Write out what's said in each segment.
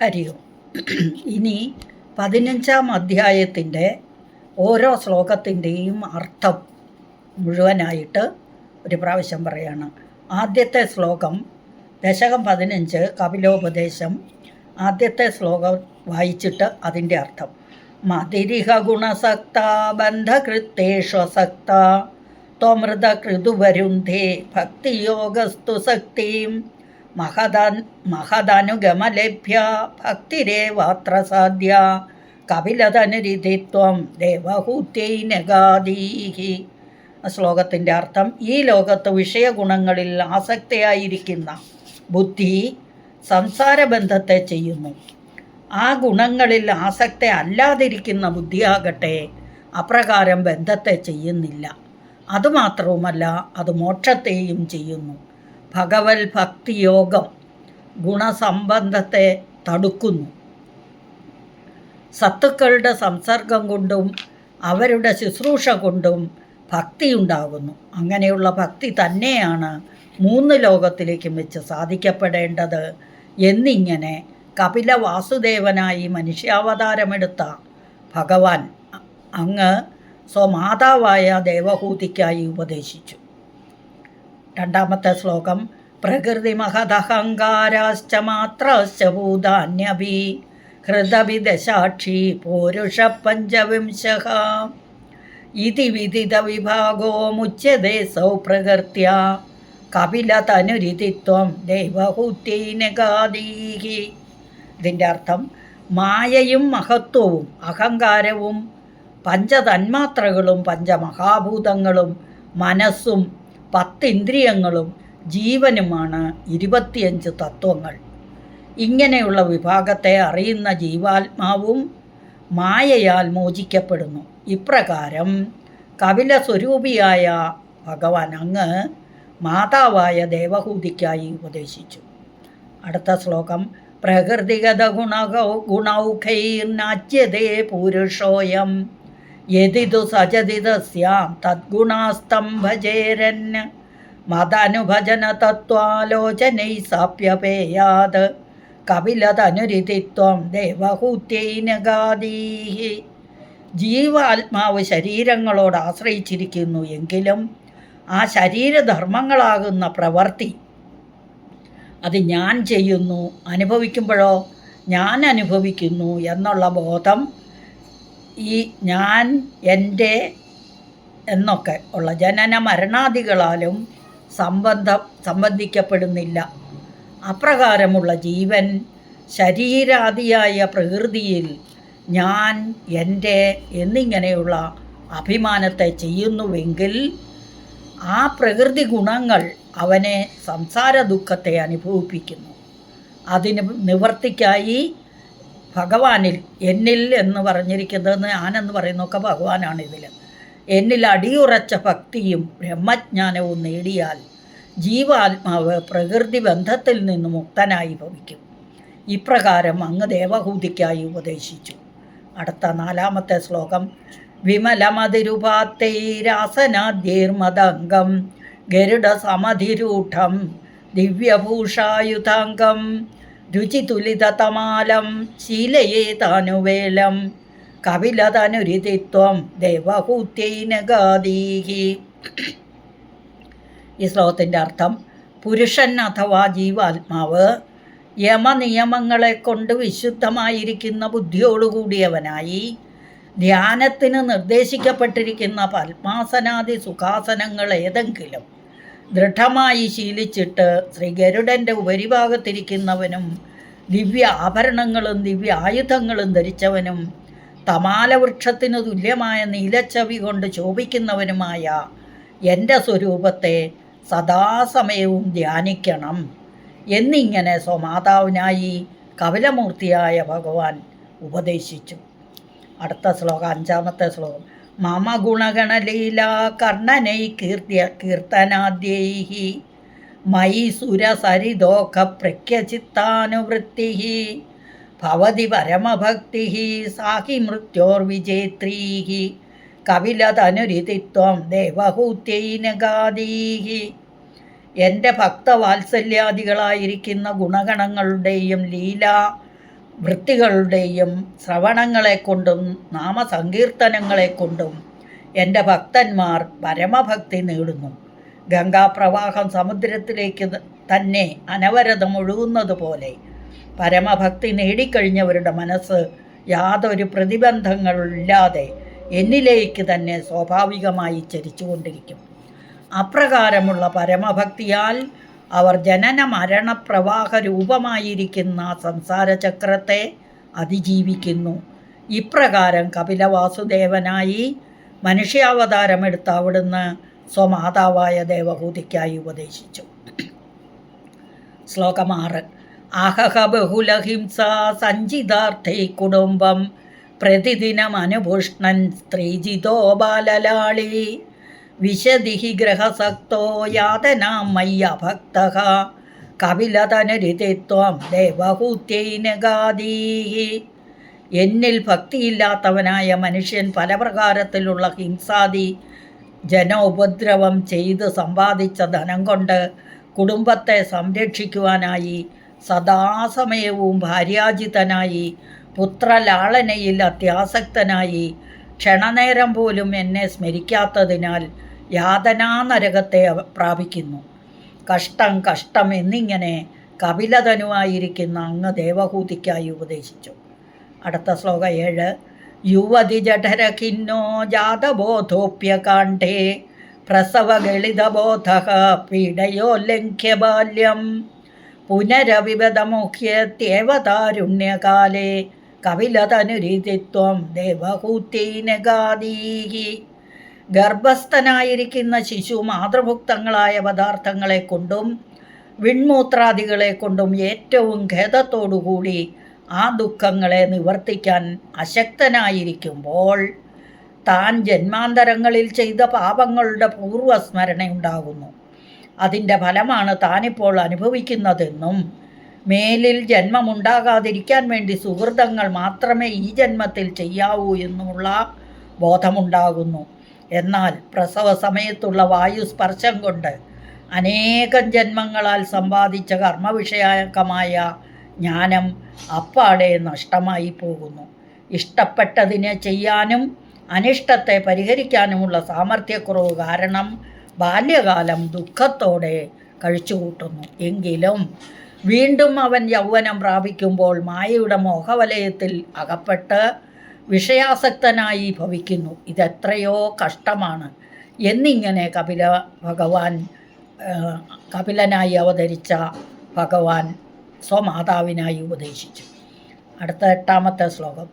ഹരി ഓം. ഇനി 15-ാം അധ്യായത്തിൻ്റെ ഓരോ ശ്ലോകത്തിൻ്റെയും അർത്ഥം മുഴുവനായിട്ട് ഒരു പ്രാവശ്യം പറയാണ്. ആദ്യത്തെ ശ്ലോകം ദശകം 15 കപിലോപദേശം. ആദ്യത്തെ ശ്ലോകം വായിച്ചിട്ട് അതിൻ്റെ അർത്ഥം. മതിരിഹ ഗുണസക്ത ബന്ധകൃത്തേഷ്വസക്ത ത്വമൃത കൃതുവരുന്ധേ ഭക്തിയോഗസ്തു സക്തിം മഹദനുഗമലഭ്യ ഭക്തിരേവാത്ര സാധ്യ കപിലതനുരിതിത്വം ദേവഹൂത്യൈ നഗാദീഹി. ശ്ലോകത്തിൻ്റെ അർത്ഥം: ഈ ലോകത്ത് വിഷയഗുണങ്ങളിൽ ആസക്തയായിരിക്കുന്ന ബുദ്ധി സംസാരബന്ധത്തെ ചെയ്യുന്നു. ആ ഗുണങ്ങളിൽ ആസക്തി അല്ലാതിരിക്കുന്ന ബുദ്ധിയാകട്ടെ അപ്രകാരം ബന്ധത്തെ ചെയ്യുന്നില്ല. അതുമാത്രവുമല്ല, അത് മോക്ഷത്തെയും ചെയ്യുന്നു. ഭഗവത് ഭക്തിയോഗം ഗുണസംബന്ധത്തെ തടുക്കുന്നു. സത്തുക്കളുടെ സംസർഗം കൊണ്ടും അവരുടെ ശുശ്രൂഷ കൊണ്ടും ഭക്തിയുണ്ടാകുന്നു. അങ്ങനെയുള്ള ഭക്തി തന്നെയാണ് 3 ലോകത്തിലേക്കും വെച്ച് സാധിക്കപ്പെടേണ്ടത് എന്നിങ്ങനെ കപില വാസുദേവനായി മനുഷ്യാവതാരമെടുത്ത ഭഗവാൻ അങ്ങ് സ്വമാതാവായ ദേവഹൂതിക്കായി ഉപദേശിച്ചു. 2-ാമത്തെ ശ്ലോകം: പ്രകൃതി മഹദഹങ്കാരാശ്ച മാത്രശ്ച ഭൂതാന്യഭി ഹൃദഭി ദശാക്ഷി പൂരുഷ പഞ്ചവിംശഃ ഇതി വിദിത വിഭാഗോ മുച്യതേ സൗ പ്രകൃത്യ കപിലതനുരിതിത്വം ദേവഹൂത്യൈ നഗാദീഹി. ഇതിൻ്റെ അർത്ഥം: മായയും മഹത്വവും അഹങ്കാരവും പഞ്ചതന്മാത്രകളും പഞ്ചമഹാഭൂതങ്ങളും മനസ്സും 10 ഇന്ദ്രിയങ്ങളും ജീവനുമാണ് 25 തത്വങ്ങൾ. ഇങ്ങനെയുള്ള വിഭാഗത്തെ അറിയുന്ന ജീവാത്മാവും മായയാൽ മോചിക്കപ്പെടുന്നു. ഇപ്രകാരം കപിലസ്വരൂപിയായ ഭഗവാൻ അങ്ങ് മാതാവായ ദേവഹൂതിക്കായി ഉപദേശിച്ചു. അടുത്ത ശ്ലോകം: പ്രകൃതിഗത ഗുണൗഖൈർനാച്യതേ പൂരുഷോയം യദിതു സജതി തസ്യാം തദ്ഗുണാസ്തം ഭജേരൻ മതനുഭജന തത്വാലോചനൈ സാപ്യപേയാത് കപിലതനുരിതിത്വം ദേവഹൂത്യൈ നഗാദീഹി. ജീവാത്മാവ് ശരീരങ്ങളോട് ആശ്രയിച്ചിരിക്കുന്നു എങ്കിലും ആ ശരീരധർമ്മങ്ങളാകുന്ന പ്രവൃത്തി അത് ഞാൻ ചെയ്യുന്നു, അനുഭവിക്കുമ്പോഴോ ഞാൻ അനുഭവിക്കുന്നു എന്നുള്ള ബോധം ഈ ഞാൻ, എൻ്റെ എന്നൊക്കെ ഉള്ള ജനന മരണാദികളാലും സംബന്ധിക്കപ്പെടുന്നില്ല. അപ്രകാരമുള്ള ജീവൻ ശരീരാദിയായ പ്രകൃതിയിൽ ഞാൻ, എൻ്റെ എന്നിങ്ങനെയുള്ള അഭിമാനത്തെ ചെയ്യുന്നുവെങ്കിൽ ആ പ്രകൃതി ഗുണങ്ങൾ അവനെ സംസാര ദുഃഖത്തെ അനുഭവിപ്പിക്കുന്നു. അതിന് നിവർത്തിക്കായി ഭഗവാനിൽ, എന്നിൽ എന്ന് പറഞ്ഞിരിക്കുന്നത് ഞാനെന്ന് പറയുന്നതൊക്കെ ഭഗവാനാണ്. ഇതിൽ എന്നിൽ അടിയുറച്ച ഭക്തിയും ബ്രഹ്മജ്ഞാനവും നേടിയാൽ ജീവാത്മാവ് പ്രകൃതി ബന്ധത്തിൽ നിന്ന് മുക്തനായി ഭവിക്കും. ഇപ്രകാരം അങ്ങ് ദേവഹൂതിക്കായി ഉപദേശിച്ചു. അടുത്ത 4-ാമത്തെ ശ്ലോകം: വിമലമതിരുപാത്തൈരാസനാദ്യൈർമദംഗം ഗരുഡസമധിരൂഢം ദിവ്യഭൂഷായുധാംഗം രുചിതുലിതതമാലം ശീലയേതാനുവേലം കപിലതനുരിതിത്വം ദേവഹൂത്യൈ നഗാദീഹി. ഈ ശ്ലോകത്തിൻ്റെ അർത്ഥം: പുരുഷൻ അഥവാ ജീവാത്മാവ് യമനിയമങ്ങളെ കൊണ്ട് വിശുദ്ധമായിരിക്കുന്ന ബുദ്ധിയോടുകൂടിയവനായി ധ്യാനത്തിന് നിർദ്ദേശിക്കപ്പെട്ടിരിക്കുന്ന പത്മാസനാദി സുഖാസനങ്ങൾ ഏതെങ്കിലും ദൃഢമായി ശീലിച്ചിട്ട് ശ്രീ ഗരുഡൻ്റെ ഉപരിഭാഗത്തിരിക്കുന്നവനും ദിവ്യ ആഭരണങ്ങളും ദിവ്യ ആയുധങ്ങളും ധരിച്ചവനും തമാലവൃക്ഷത്തിനു തുല്യമായ നീലച്ചവി കൊണ്ട് ശോഭിക്കുന്നവനുമായ എൻ്റെ സ്വരൂപത്തെ സദാസമയവും ധ്യാനിക്കണം എന്നിങ്ങനെ സ്വമാതാവിനായി കപിലമൂർത്തിയായ ഭഗവാൻ ഉപദേശിച്ചു. അടുത്ത ശ്ലോകം 5-ാമത്തെ ശ്ലോകം: മമ ഗുണഗണലീലാ കർണനൈ കീർത്തനാദ്യൈ മയി സുരസരിദോഖ പ്രഖ്യചിത്താനുവൃത്തി ഭവതി പരമഭക്തി സാഹി മൃത്യോർവിജേത്രീ കപിലതനുരിതിത്വം ദേവഹൂത്യൈ നഗാദീഹി. എൻ്റെ ഭക്തവാത്സല്യാദികളായിരിക്കുന്ന ഗുണഗണങ്ങളുടെയും ലീല വൃത്തികളുടെയും ശ്രവണങ്ങളെ കൊണ്ടും നാമസങ്കീർത്തനങ്ങളെ കൊണ്ടും എൻ്റെ ഭക്തന്മാർ പരമഭക്തി നേടുന്നു. ഗംഗാപ്രവാഹം സമുദ്രത്തിലേക്ക് തന്നെ അനവരതം ഒഴുകുന്നത് പോലെ പരമഭക്തി നേടിക്കഴിഞ്ഞവരുടെ മനസ്സ് യാതൊരു പ്രതിബന്ധങ്ങളില്ലാതെ എന്നിലേക്ക് തന്നെ സ്വാഭാവികമായി ചരിച്ചുകൊണ്ടിരിക്കും. അപ്രകാരമുള്ള പരമഭക്തിയാൽ അവർ ജനന മരണ പ്രവാഹ രൂപമായിരിക്കുന്ന സംസാരചക്രത്തെ അതിജീവിക്കുന്നു. ഇപ്രകാരം കപിലവാസുദേവനായി മനുഷ്യാവതാരമെടുത്ത അവിടുന്ന് സ്വമാതാവായ ദേവഹൂതിക്കായി ഉപദേശിച്ചു. ശ്ലോകം 6. അഹഹ ബഹുലഹിംസ സഞ്ചിതാർത്ഥൈ കുടുംബം പ്രതിദിനമനുപുഷ്ണൻ സ്ത്രീജിതോ ബാലലാളി വിശദിഹി ഗ്രഹസക്തോ യാതനാം മയ്യഭക്തഃ കപിലതനുരിതിത്വം ദേവഹൂത്യൈനഗാദീഹി. എന്നിൽ ഭക്തിയില്ലാത്തവനായ മനുഷ്യൻ പല പ്രകാരത്തിലുള്ള ഹിംസാദി ജനോപദ്രവം ചെയ്ത് സമ്പാദിച്ച ധനം കൊണ്ട് കുടുംബത്തെ സംരക്ഷിക്കുവാനായി സദാസമയവും ഭാര്യാജിതനായി പുത്രലാളനയിൽ അത്യാസക്തനായി ക്ഷണനേരം പോലും എന്നെ സ്മരിക്കാത്തതിനാൽ യാതനാനരകത്തെ പ്രാപിക്കുന്നു. കഷ്ടം കഷ്ടം എന്നിങ്ങനെ കപിലതനുവായിരിക്കുന്ന അങ്ങ് ദേവഹൂതിക്കായി ഉപദേശിച്ചു. അടുത്ത ശ്ലോകം 7. യുവതി ജഠരഖിന്നോ ജാതബോധോപ്യകാണ്ഡേ പ്രസവഗളിതബോധഃ പീഡയോല്ലംഘ്യ ബാല്യം പുനരവിപദമുഖ്യത്യേവ താരുണ്യകാലേ കപിലതനുരീതിത്വം ദേവഹൂത്യൈനഗാദീഹി. ഗർഭസ്ഥനായിരിക്കുന്ന ശിശു മാതൃഭുക്തങ്ങളായ പദാർത്ഥങ്ങളെ കൊണ്ടും വിൺമൂത്രാദികളെ കൊണ്ടും ഏറ്റവും ഖേദത്തോടുകൂടി ആ ദുഃഖങ്ങളെ നിവർത്തിക്കാൻ അശക്തനായിരിക്കുമ്പോൾ താൻ ജന്മാന്തരങ്ങളിൽ ചെയ്ത പാപങ്ങളുടെ പൂർവ്വസ്മരണയുണ്ടാകുന്നു. അതിൻ്റെ ഫലമാണ് താനിപ്പോൾ അനുഭവിക്കുന്നതെന്നും മേലിൽ ജന്മമുണ്ടാകാതിരിക്കാൻ വേണ്ടി സുഹൃതങ്ങൾ മാത്രമേ ഈ ജന്മത്തിൽ ചെയ്യാവൂ എന്നുമുള്ള ബോധമുണ്ടാകുന്നു. എന്നാൽ പ്രസവ സമയത്തുള്ള വായുസ്പർശം കൊണ്ട് അനേകം ജന്മങ്ങളാൽ സമ്പാദിച്ച കർമ്മവിഷയകമായ ജ്ഞാനം അപ്പാടെ നഷ്ടമായി പോകുന്നു. ഇഷ്ടപ്പെട്ടതിനെ ചെയ്യാനും അനിഷ്ടത്തെ പരിഹരിക്കാനുമുള്ള സാമർഥ്യക്കുറവ് കാരണം ബാല്യകാലം ദുഃഖത്തോടെ കഴിച്ചുകൂട്ടുന്നു. എങ്കിലും വീണ്ടും അവൻ യൗവനം പ്രാപിക്കുമ്പോൾ മായയുടെ മോഹവലയത്തിൽ അകപ്പെട്ട് വിഷയാസക്തനായി ഭവിക്കുന്നു. ഇതെത്രയോ കഷ്ടമാണ് എന്നിങ്ങനെ കപിലനായി അവതരിച്ച ഭഗവാൻ സ്വമാതാവിനായി ഉപദേശിച്ചു. അടുത്ത 8ാമത്തെ ശ്ലോകം.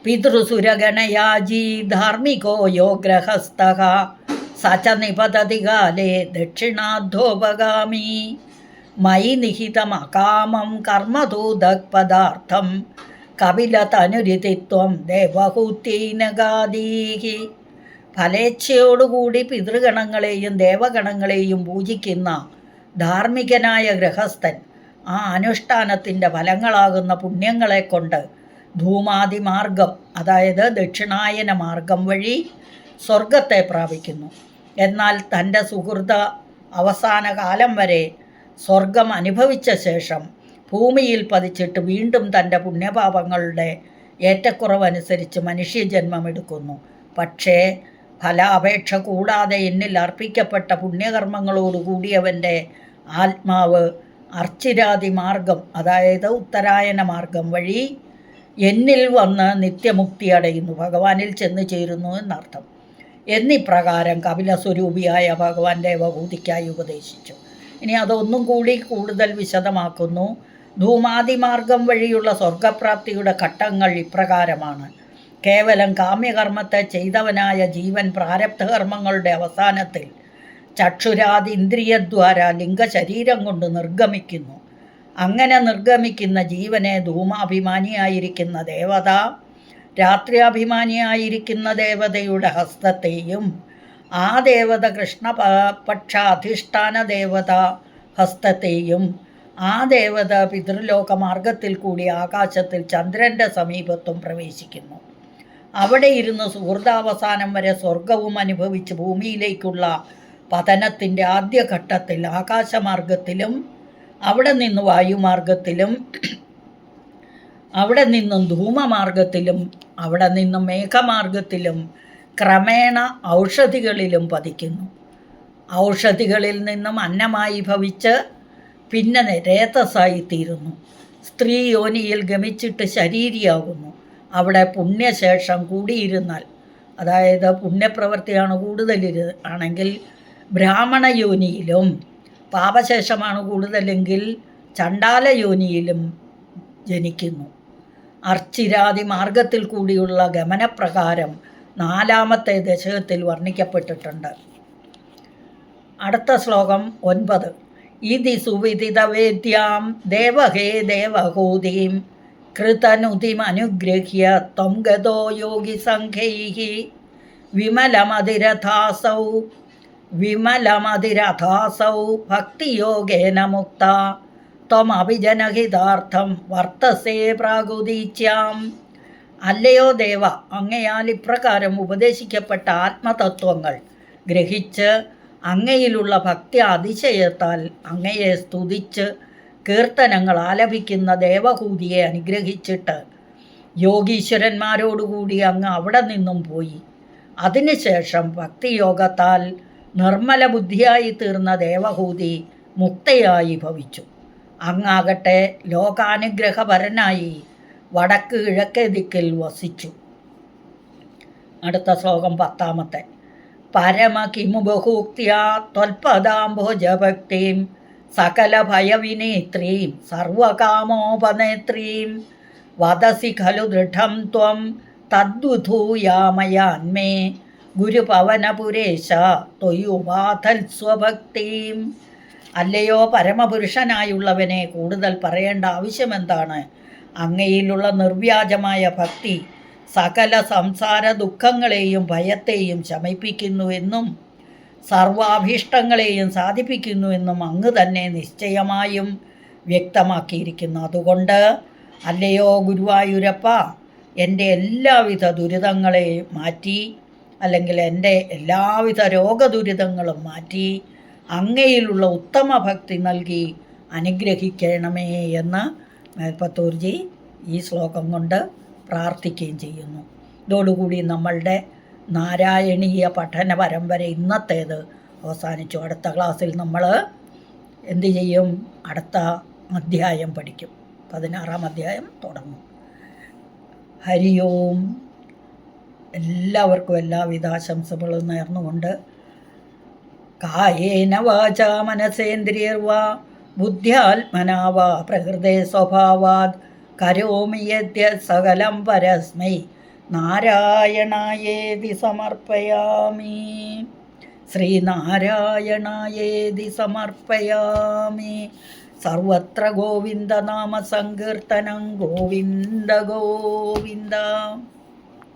പിതൃസുരഗണയാജീ ധാർമ്മികോ യോ ഗ്രഹസ്ഥഃ സച നിപതതി കാലേ ദക്ഷിണാധോപഗാമി മയി നിഹിതമകാമം കർമ്മദൂതപദാർത്ഥം കപിലതനുരിതിത്വം ദേവഹൂത്യൈനഗാദീഹി. ഫലേച്ഛയോടുകൂടി പിതൃഗണങ്ങളെയും ദേവഗണങ്ങളെയും പൂജിക്കുന്ന ധാർമ്മികനായ ഗൃഹസ്ഥൻ ആ അനുഷ്ഠാനത്തിൻ്റെ ഫലങ്ങളാകുന്ന പുണ്യങ്ങളെ കൊണ്ട് ധൂമാതിമാർഗം, അതായത് ദക്ഷിണായന മാർഗം വഴി സ്വർഗത്തെ പ്രാപിക്കുന്നു. എന്നാൽ തൻ്റെ സുഹൃത അവസാന കാലം വരെ സ്വർഗം അനുഭവിച്ച ശേഷം ഭൂമിയിൽ പതിച്ചിട്ട് വീണ്ടും തൻ്റെ പുണ്യപാപങ്ങളുടെ ഏറ്റക്കുറവനുസരിച്ച് മനുഷ്യജന്മമെടുക്കുന്നു. പക്ഷേ ഫലാപേക്ഷ കൂടാതെ എന്നിൽ അർപ്പിക്കപ്പെട്ട പുണ്യകർമ്മങ്ങളോടുകൂടിയവൻ്റെ ആത്മാവ് അർച്ചിരാതി മാർഗം, അതായത് ഉത്തരായന മാർഗം വഴി എന്നിൽ വന്ന് നിത്യമുക്തി അടയുന്നു, ഭഗവാനിൽ ചെന്ന് ചേരുന്നു എന്നർത്ഥം. എന്നിപ്രകാരം കപിലസ്വരൂപിയായ ഭഗവാൻ ദേവഹൂതിക്കായി ഉപദേശിച്ചു. ഇനി അതൊന്നും കൂടി കൂടുതൽ വിശദമാക്കുന്നു. ധൂമാതിമാർഗം വഴിയുള്ള സ്വർഗപ്രാപ്തിയുടെ ഘട്ടങ്ങൾ ഇപ്രകാരമാണ്. കേവലം കാമ്യകർമ്മത്തെ ചെയ്തവനായ ജീവൻ പ്രാരബ്ധകർമ്മങ്ങളുടെ അവസാനത്തിൽ ചക്ഷുരാദി ഇന്ദ്രിയദ്വാര ലിംഗശരീരം കൊണ്ട് നിർഗമിക്കുന്നു. അങ്ങനെ നിർഗമിക്കുന്ന ജീവനെ ധൂമാഭിമാനിയായിരിക്കുന്ന ദേവത, രാത്രിയാഭിമാനിയായിരിക്കുന്ന ദേവതയുടെ ഹസ്തത്തെയും ആ ദേവത കൃഷ്ണപക്ഷ അധിഷ്ഠാന ദേവത ഹസ്തത്തെയും ആ ദേവത പിതൃലോക മാർഗത്തിൽ കൂടി ആകാശത്തിൽ ചന്ദ്രൻ്റെ സമീപത്തും പ്രവേശിക്കുന്നു. അവിടെ ഇരുന്ന് സുഹൃതാവസാനം വരെ സ്വർഗവും അനുഭവിച്ച് ഭൂമിയിലേക്കുള്ള പതനത്തിൻ്റെ ആദ്യഘട്ടത്തിൽ ആകാശമാർഗത്തിലും അവിടെ നിന്ന് വായുമാർഗത്തിലും അവിടെ നിന്നും ധൂമമാർഗത്തിലും അവിടെ നിന്നും മേഘമാർഗത്തിലും ക്രമേണ ഔഷധികളിലും പതിക്കുന്നു. ഔഷധികളിൽ നിന്നും അന്നമായി ഭവിച്ച് പിന്നെ രേതസ്സായിത്തീരുന്നു. സ്ത്രീ യോനിയിൽ ഗമിച്ചിട്ട് ശരീരിയാകുന്നു. അവിടെ പുണ്യശേഷം കൂടിയിരുന്നാൽ, അതായത് പുണ്യപ്രവൃത്തിയാണ് കൂടുതൽ ആണെങ്കിൽ ബ്രാഹ്മണ യോനിയിലും, പാപശേഷമാണ് കൂടുതലെങ്കിൽ ചണ്ടാല യോനിയിലും ജനിക്കുന്നു. അർച്ചിരാതി മാർഗത്തിൽ കൂടിയുള്ള ഗമനപ്രകാരം 4-ാമത്തെ ദശകത്തിൽ വർണ്ണിക്കപ്പെട്ടിട്ടുണ്ട്. അടുത്ത ശ്ലോകം 9. ഇതി സുവിദിതവേദ്യാം ദേവഹേ ദേവഹൂതിം കൃതനുതിമനുഗൃഹ്യ ത്വം ഗതോ യോഗിസംഘൈഃ വിമലമതിരഥാസൗ ഭക്തിയോഗേന മുക്ത ത്വമഭിജനഹിതാർത്ഥം വർത്തസേ പ്രാഗുദീച്യാം. അല്ലയോ ദേവ, അങ്ങയാൽ ഇപ്രകാരം ഉപദേശിക്കപ്പെട്ട ആത്മതത്വങ്ങൾ ഗ്രഹിച്ച് അങ്ങയിലുള്ള ഭക്തി അതിശയത്താൽ അങ്ങയെ സ്തുതിച്ച് കീർത്തനങ്ങൾ ആലപിക്കുന്ന ദേവഹൂതിയെ അനുഗ്രഹിച്ചിട്ട് യോഗീശ്വരന്മാരോടുകൂടി അങ്ങ് അവിടെ നിന്നും പോയി. അതിനുശേഷം ഭക്തിയോഗത്താൽ നിർമ്മല ബുദ്ധിയായി തീർന്ന ദേവഹൂതി മുക്തയായി ഭവിച്ചു. അങ്ങാകട്ടെ ലോകാനുഗ്രഹപരനായി വടക്ക് കിഴക്കേ ദിക്കിൽ വസിച്ചു. അടുത്ത ശ്ലോകം 10. പരമകിമു ബഹൂക്ത്യാ ത്വൽപദാംഭോജഭക്തിം സകല ഭയവിനേത്രീം സർവകാമോപനേത്രീം വദസി ഖലു ദൃഢം ത്വം തദ്വിധൂയാമയാന്മേ ഗുരുപവനപുരേശ ത്വയുപാധൽ സ്വഭക്തിം. അല്ലയോ പരമപുരുഷനായുള്ളവനെ, കൂടുതൽ പറയേണ്ട ആവശ്യമെന്താണ്? അങ്ങയിലുള്ള നിർവ്യാജമായ ഭക്തി സകല സംസാര ദുഃഖങ്ങളെയും ഭയത്തെയും ശമിപ്പിക്കുന്നുവെന്നും സർവാഭീഷ്ടങ്ങളെയും സാധിപ്പിക്കുന്നുവെന്നും അങ്ങ് തന്നെ നിശ്ചയമായും വ്യക്തമാക്കിയിരിക്കുന്നു. അതുകൊണ്ട് അല്ലയോ ഗുരുവായൂരപ്പ, എൻ്റെ എല്ലാവിധ ദുരിതങ്ങളെ മാറ്റി, അല്ലെങ്കിൽ എൻ്റെ എല്ലാവിധ രോഗദുരിതങ്ങളും മാറ്റി അങ്ങയിലുള്ള ഉത്തമ ഭക്തി നൽകി അനുഗ്രഹിക്കണമേ എന്ന് മേൽപ്പത്തൂർജി ഈ ശ്ലോകം കൊണ്ട് പ്രാർത്ഥിക്കുകയും ചെയ്യുന്നു. ഇതോടുകൂടി നമ്മളുടെ നാരായണീയ പഠന പരമ്പര ഇന്നത്തേത് അവസാനിച്ചു. അടുത്ത ക്ലാസ്സിൽ നമ്മൾ എന്തു ചെയ്യും? അടുത്ത അധ്യായം പഠിക്കും. 16-ാം അധ്യായം തുടങ്ങും. ഹരി ഓം. എല്ലാവർക്കും എല്ലാവിധ ആശംസകളും നേർന്നുകൊണ്ട് കായേന വാചാ മനസേന്ദ്രിയർവാ ബുദ്ധ്യാത്മനാ വാ പ്രകൃതേ സ്വഭാവാത് കരോമി യദ്യത് സകലം പരസ്മൈ നാരായണായേതി സമർപ്പയാമി. ശ്രീനാരായണായേതി സമർപ്പയാമി. സർവത്ര ഗോവിന്ദനാമ സങ്കീർത്തനം. ഗോവിന്ദ ഗോവിന്ദ.